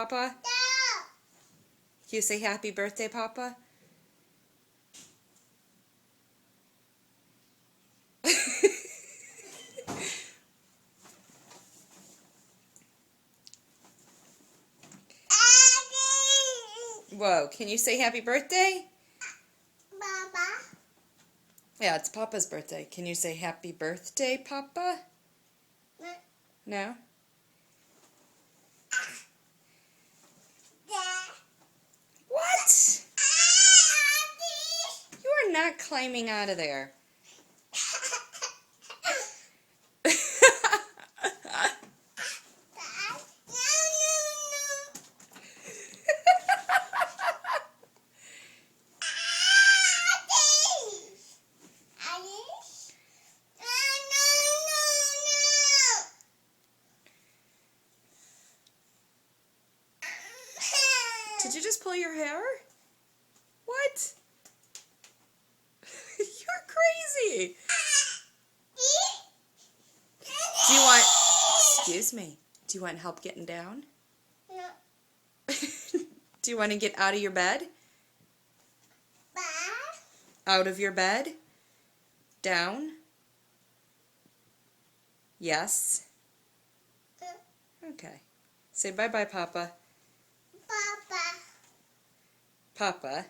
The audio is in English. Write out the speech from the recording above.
Papa? Can you say happy birthday, Papa? Whoa, can you say happy birthday? Papa. Yeah, it's Papa's birthday. Can you say happy birthday, Papa? No. No? What? You are not climbing out of there. Did you just pull your hair? What? You're crazy. Do you want... Excuse me. Do you want help getting down? No. Do you want to get out of your bed? Out of your bed? Down? Yes? Okay. Say bye-bye, Papa. Papa. Papa.